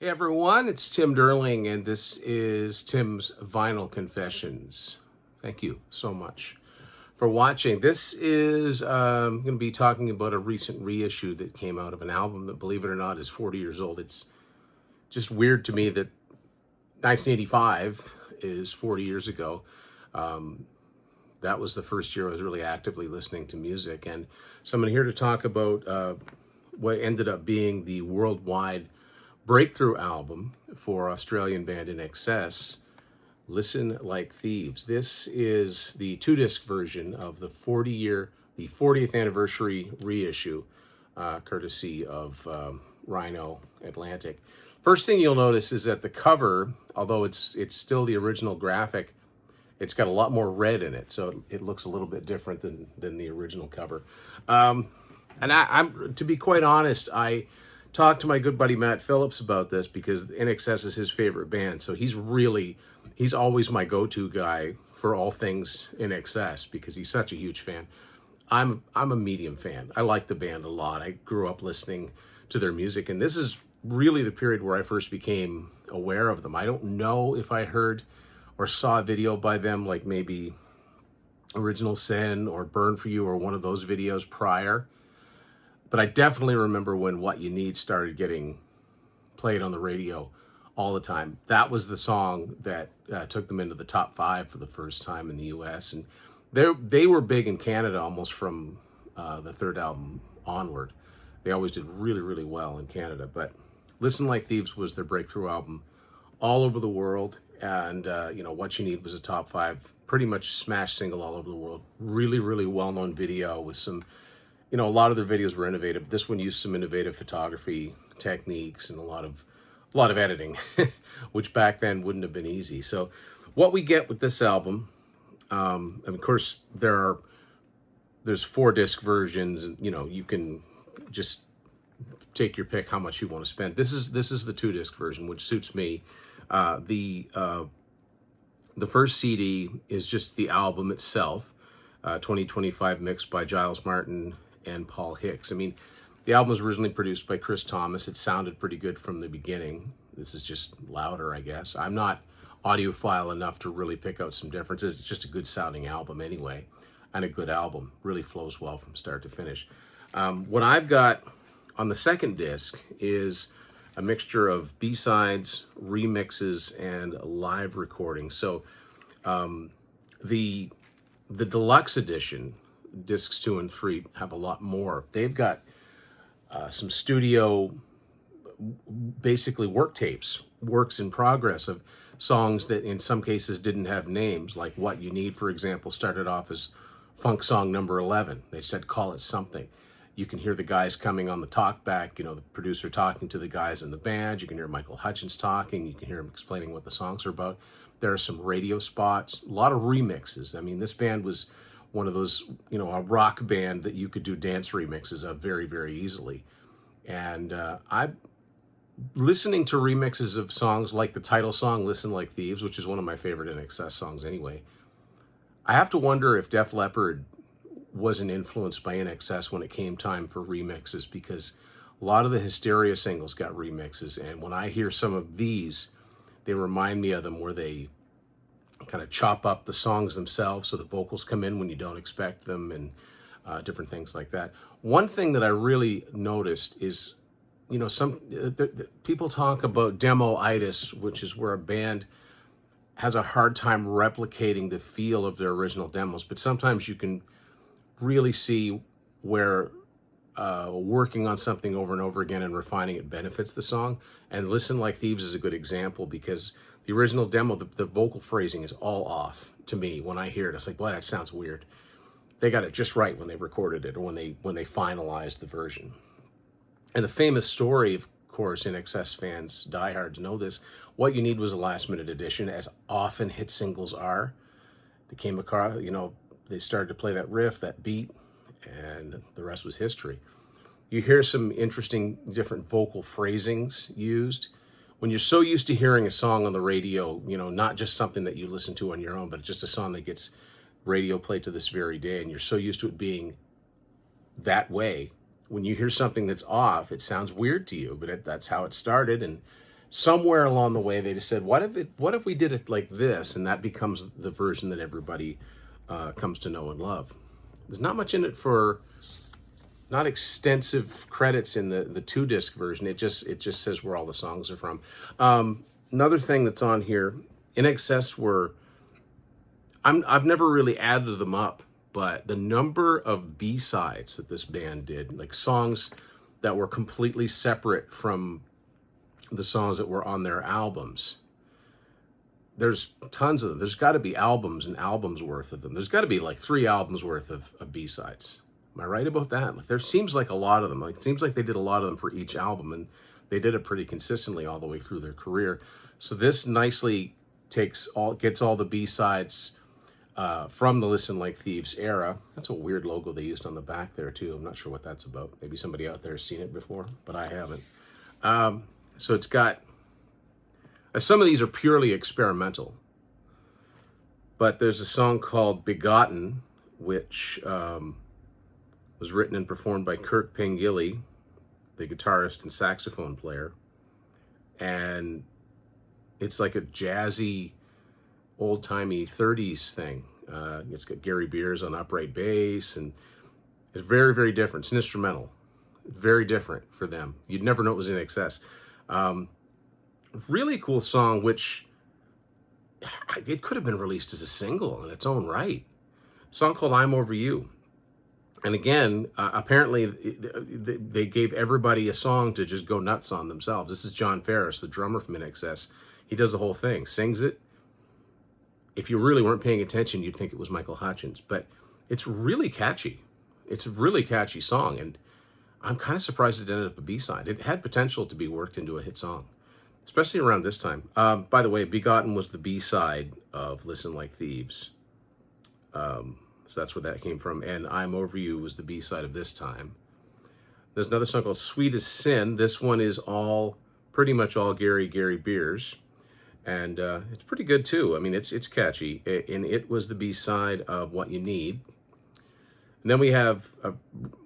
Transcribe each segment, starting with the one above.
Hey everyone, it's Tim Derling, and this is Tim's Vinyl Confessions. Thank you so much for watching. This is going to be talking about a recent reissue that came out of an album that, believe it or not, is 40 years old. It's just weird to me that 1985 is 40 years ago. That was the first year I was really actively listening to music, and so I'm here to talk about what ended up being the worldwide breakthrough album for Australian band INXS, Listen Like Thieves. This is the two-disc version of the 40th anniversary reissue, courtesy of Rhino Atlantic. First thing you'll notice is that the cover, although it's still the original graphic, it's got a lot more red in it, so it looks a little bit different than the original cover. And I'm to be quite honest, I talked to my good buddy Matt Phillips about this because INXS is his favorite band. So he's always my go-to guy for all things INXS because he's such a huge fan. I'm a medium fan. I like the band a lot. I grew up listening to their music, and this is really the period where I first became aware of them. I don't know if I heard or saw a video by them, like maybe Original Sin or Burn For You or one of those videos prior. But I definitely remember when What You Need started getting played on the radio all the time. That was the song that took them into the top 5 for the first time in the US. And they were big in Canada almost from the third album onward. They always did really, really well in Canada. But Listen Like Thieves was their breakthrough album all over the world. And, What You Need was a top 5, pretty much smash single all over the world. Really, really well-known video with some... a lot of their videos were innovative. This one used some innovative photography techniques and a lot of editing, which back then wouldn't have been easy. So what we get with this album, and of course there's 4-disc versions, and you can just take your pick how much you want to spend. This is the 2-disc version, which suits me. The first CD is just the album itself, 2025 mixed by Giles Martin and Paul Hicks. I mean, the album was originally produced by Chris Thomas. It sounded pretty good from the beginning. This is just louder, I guess. I'm not audiophile enough to really pick out some differences. It's just a good sounding album anyway, and a good album. Really flows well from start to finish. What I've got on the second disc is a mixture of B-sides, remixes, and live recordings. So the deluxe edition, discs 2 and 3, have a lot more. They've got some studio, basically work tapes, works in progress of songs that in some cases didn't have names, like What You Need, for example, started off as funk song number 11. They said, call it something. You can hear the guys coming on the talkback, the producer talking to the guys in the band. You can hear Michael Hutchence talking. You can hear him explaining what the songs are about. There are some radio spots, a lot of remixes. I mean, this band was one of those, a rock band that you could do dance remixes of very, very easily. And I'm listening to remixes of songs like the title song, Listen Like Thieves, which is one of my favorite INXS songs anyway. I have to wonder if Def Leppard wasn't influenced by INXS when it came time for remixes, because a lot of the Hysteria singles got remixes. And when I hear some of these, they remind me of them, where they kind of chop up the songs themselves so the vocals come in when you don't expect them, and different things like that. One thing that I really noticed is, people talk about demo-itis, which is where a band has a hard time replicating the feel of their original demos, but sometimes you can really see where working on something over and over again and refining it benefits the song. And Listen Like Thieves is a good example, because the original demo, the vocal phrasing is all off to me. When I hear it, it's like, boy, that sounds weird. They got it just right when they recorded it, or when they finalized the version. And the famous story, of course, INXS fans, diehards know this, What You Need was a last-minute addition, as often hit singles are. They came across, they started to play that riff, that beat, and the rest was history. You hear some interesting different vocal phrasings used. When you're so used to hearing a song on the radio, not just something that you listen to on your own, but just a song that gets radio played to this very day, and you're so used to it being that way, when you hear something that's off, it sounds weird to you, but that's how it started, and somewhere along the way they just said, what if we did it like this, and that becomes the version that everybody comes to know and love. There's not much in it for, not extensive credits in the 2-disc version. It just says where all the songs are from. Another thing that's on here, INXS were, I've never really added them up, but the number of B-sides that this band did, like songs that were completely separate from the songs that were on their albums, there's tons of them. There's got to be albums and albums worth of them. There's got to be like 3 albums worth of B-sides. Am I right about that? Like, there seems like a lot of them. Like, it seems like they did a lot of them for each album, and they did it pretty consistently all the way through their career. So this nicely gets all the B-sides from the Listen Like Thieves era. That's a weird logo they used on the back there too. I'm not sure what that's about. Maybe somebody out there has seen it before, but I haven't. So it's got, some of these are purely experimental, but there's a song called Begotten, which was written and performed by Kirk Pengilly, the guitarist and saxophone player. And it's like a jazzy, old-timey 30s thing. It's got Gary Beers on upright bass, and it's very, very different. It's an instrumental. Very different for them. You'd never know it was INXS. Really cool song, which it could have been released as a single in its own right. A song called I'm Over You. And again, apparently they gave everybody a song to just go nuts on themselves. This is John Ferris, the drummer from INXS. He does the whole thing, sings it. If you really weren't paying attention, you'd think it was Michael Hutchence, but it's really catchy. It's a really catchy song, and I'm kind of surprised it ended up a B-side. It had potential to be worked into a hit song, especially around this time. By the way, Begotten was the B-side of Listen Like Thieves. So that's where that came from. And I'm Over You was the B-side of This Time. There's another song called Sweet as Sin. This one is pretty much all Gary Beers. And it's pretty good too. I mean, it's catchy. And it was the B-side of What You Need. And then we have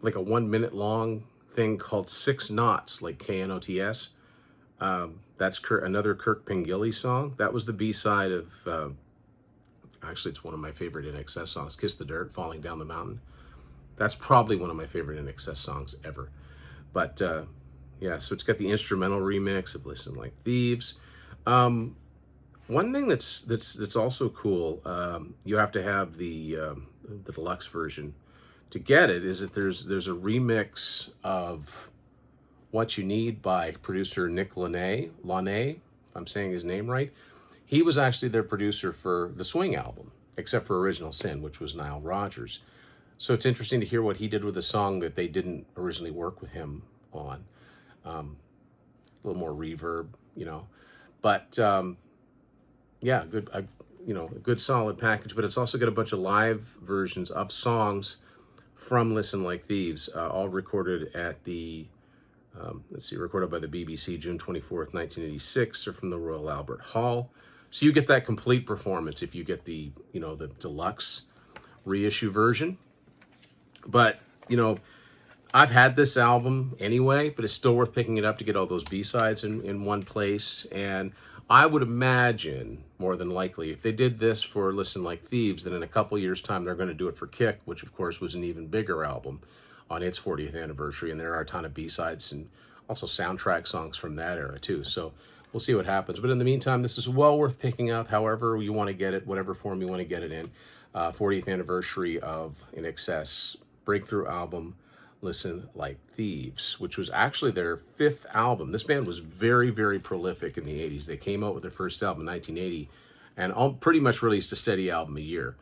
like a 1 minute long thing called 6 Knots, like Knots. That's another Kirk Pengilly song. That was the B-side of, actually it's one of my favorite INXS songs, Kiss the Dirt, Falling Down the Mountain. That's probably one of my favorite INXS songs ever. But yeah, so it's got the instrumental remix of Listen Like Thieves. One thing that's also cool, you have to have the deluxe version to get it, is that there's a remix of What You Need by producer Nick Launay, if I'm saying his name right. He was actually their producer for the Swing album, except for Original Sin, which was Nile Rodgers. So it's interesting to hear what he did with a song that they didn't originally work with him on. A little more reverb, you know. But yeah, good, you know, a good solid package. But it's also got a bunch of live versions of songs from Listen Like Thieves, all recorded at the, recorded by the BBC June 24th, 1986, or from the Royal Albert Hall. So you get that complete performance if you get the, you know, the deluxe reissue version. But, you know, I've had this album anyway, but it's still worth picking it up to get all those B-sides in one place. And I would imagine, more than likely, if they did this for Listen Like Thieves, then in a couple years' time, they're going to do it for Kick, which, of course, was an even bigger album on its 40th anniversary. And there are a ton of B-sides and also soundtrack songs from that era, too. So we'll see what happens. But in the meantime, this is well worth picking up, however you want to get it, whatever form you want to get it in. 40th anniversary of INXS breakthrough album, Listen Like Thieves, which was actually their 5th album. This band was very, very prolific in the 80s. They came out with their first album in 1980 and pretty much released a steady album a year,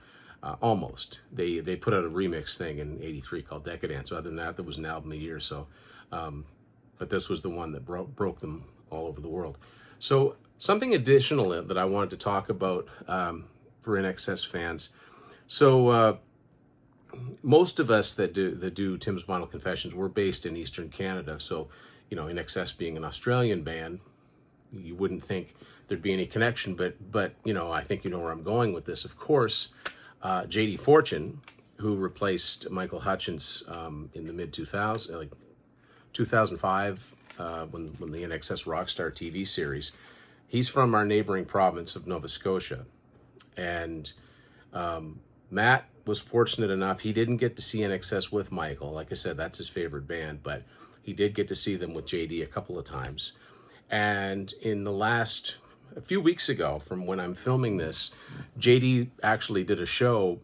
almost. They put out a remix thing in 83 called Decadence. So other than that, there was an album a year. So, but this was the one that broke them all over the world. So something additional that I wanted to talk about for INXS fans. So most of us that do Tim's Vinyl Confessions, we're based in Eastern Canada. So, you know, INXS being an Australian band, you wouldn't think there'd be any connection. But you know, I think you know where I'm going with this. Of course, J.D. Fortune, who replaced Michael Hutchence in the mid-2000s, like 2005 when the INXS Rockstar TV series. He's from our neighboring province of Nova Scotia. And Matt was fortunate enough, he didn't get to see INXS with Michael. Like I said, that's his favorite band, but he did get to see them with JD a couple of times. And in a few weeks ago, from when I'm filming this, JD actually did a show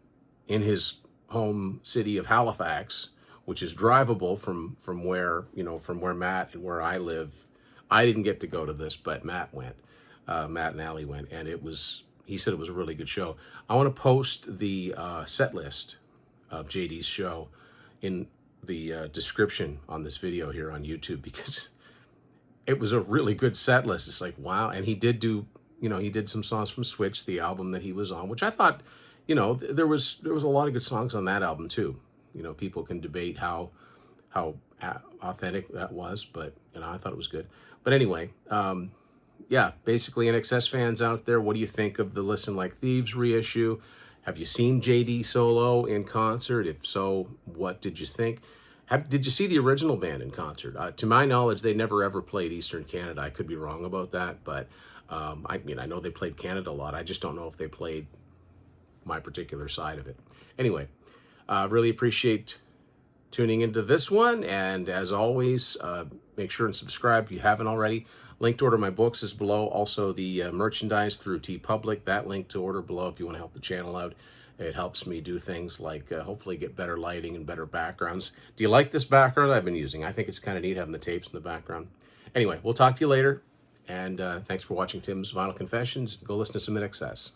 in his home city of Halifax, which is drivable from where Matt and where I live. I didn't get to go to this, but Matt went. Matt and Allie went, and he said it was a really good show. I want to post the set list of JD's show in the description on this video here on YouTube, because it was a really good set list. It's like, wow. And he did do, he did some songs from Switch, the album that he was on, which I thought, there was a lot of good songs on that album too. People can debate how authentic that was, but I thought it was good. But anyway, yeah, basically INXS fans out there, what do you think of the Listen Like Thieves reissue? Have you seen JD solo in concert? If so, what did you think? Did you see the original band in concert? To my knowledge, they never ever played Eastern Canada. I could be wrong about that, but I know they played Canada a lot. I just don't know if they played my particular side of it. Anyway, really appreciate tuning into this one, and as always, make sure and subscribe if you haven't already. Link to order my books is below. Also, the merchandise through TeePublic, that link to order below if you want to help the channel out. It helps me do things like hopefully get better lighting and better backgrounds. Do you like this background I've been using? I think it's kind of neat having the tapes in the background. Anyway, we'll talk to you later, and thanks for watching Tim's Vinyl Confessions. Go listen to some INXS.